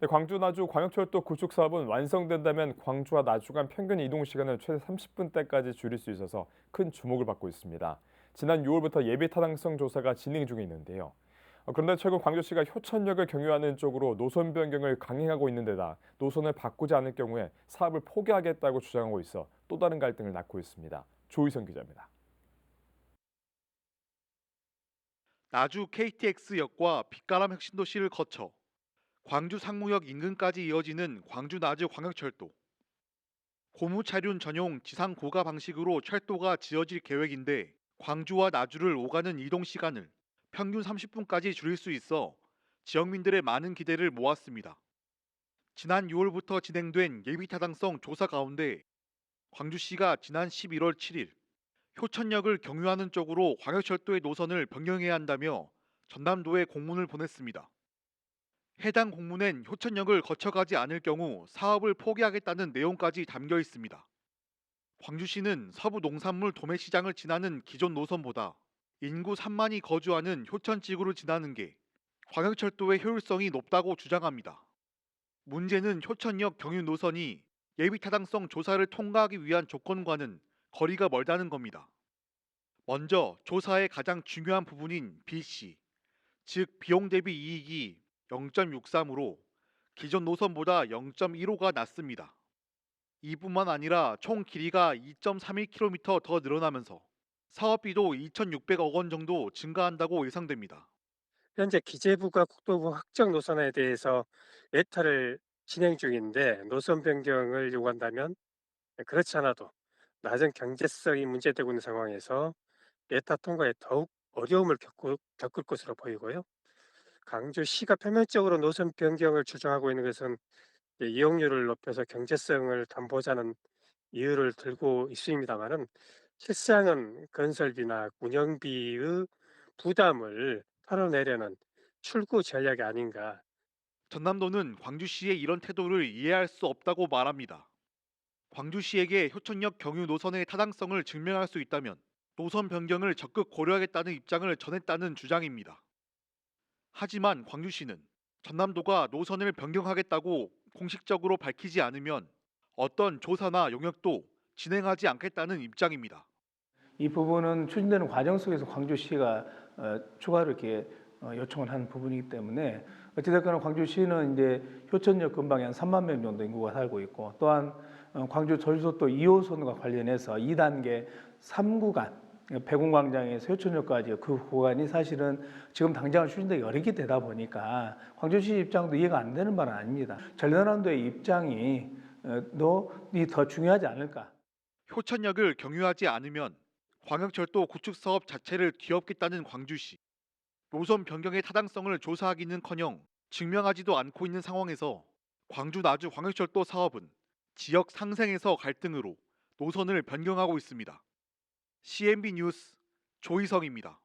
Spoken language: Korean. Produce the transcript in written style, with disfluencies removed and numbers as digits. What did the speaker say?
네, 광주 나주 광역철도 구축 사업은 완성된다면 광주와 나주 간 평균 이동 시간을 최대 30분대까지 줄일 수 있어서 큰 주목을 받고 있습니다. 지난 6월부터 예비 타당성 조사가 진행 중에 있는데요. 그런데 최근 광주시가 효천역을 경유하는 쪽으로 노선 변경을 강행하고 있는 데다 노선을 바꾸지 않을 경우에 사업을 포기하겠다고 주장하고 있어 또 다른 갈등을 낳고 있습니다. 조희성 기자입니다. 나주 KTX역과 빛가람 혁신도시를 거쳐 광주 상무역 인근까지 이어지는 광주 나주 광역철도. 고무차륜 전용 지상 고가 방식으로 철도가 지어질 계획인데 광주와 나주를 오가는 이동 시간을 평균 30분까지 줄일 수 있어 지역민들의 많은 기대를 모았습니다. 지난 6월부터 진행된 예비타당성 조사 가운데 광주시가 지난 11월 7일 효천역을 경유하는 쪽으로 광역철도의 노선을 변경해야 한다며 전남도에 공문을 보냈습니다. 해당 공문엔 효천역을 거쳐가지 않을 경우 사업을 포기하겠다는 내용까지 담겨 있습니다. 광주시는 서부 농산물 도매시장을 지나는 기존 노선보다 인구 3만이 거주하는 효천지구를 지나는 게 광역철도의 효율성이 높다고 주장합니다. 문제는 효천역 경유 노선이 예비타당성 조사를 통과하기 위한 조건과는 거리가 멀다는 겁니다. 먼저 조사의 가장 중요한 부분인 BC, 즉 비용 대비 이익이 0.63으로 기존 노선보다 0.15가 낮습니다. 이뿐만 아니라 총 길이가 2.31km 더 늘어나면서 사업비도 2,600억 원 정도 증가한다고 예상됩니다. 현재 기재부가 국토부 확정 노선에 대해서 예타를 진행 중인데 노선 변경을 요구한다면 그렇지 않아도 낮은 경제성이 문제되고 있는 상황에서 예타 통과에 더욱 어려움을 겪을 것으로 보이고요. 강주시가 표면적으로 노선 변경을 주장하고 있는 것은 이용률을 높여서 경제성을 담보자는 이유를 들고 있습니다만은 실상은 건설비나 운영비의 부담을 털어내려는 출구 전략이 아닌가. 전남도는 광주시의 이런 태도를 이해할 수 없다고 말합니다. 광주시에게 효천역 경유 노선의 타당성을 증명할 수 있다면 노선 변경을 적극 고려하겠다는 입장을 전했다는 주장입니다. 하지만 광주시는 전남도가 노선을 변경하겠다고 공식적으로 밝히지 않으면 어떤 조사나 용역도 진행하지 않겠다는 입장입니다. 이 부분은 추진되는 과정 속에서 광주시가 추가로 이렇게 요청을 하는 부분이기 때문에 어찌됐거나 광주시는 이제 효천역 근방에 한 3만 명 정도 인구가 살고 있고 또한 광주 절소도 2호선과 관련해서 2단계 3구간 백운광장에서 효천역까지 그 구간이 사실은 지금 당장은 추진되기 어렵게 되다 보니까 광주시 입장도 이해가 안 되는 바는 아닙니다. 전라남도의 입장이 더 중요하지 않을까. 효천역을 경유하지 않으면 광역철도 구축 사업 자체를 뒤엎겠다는 광주시. 노선 변경의 타당성을 조사하기는커녕 증명하지도 않고 있는 상황에서 광주 나주 광역철도 사업은 지역 상생에서 갈등으로 노선을 변경하고 있습니다. CNB 뉴스 조희성입니다.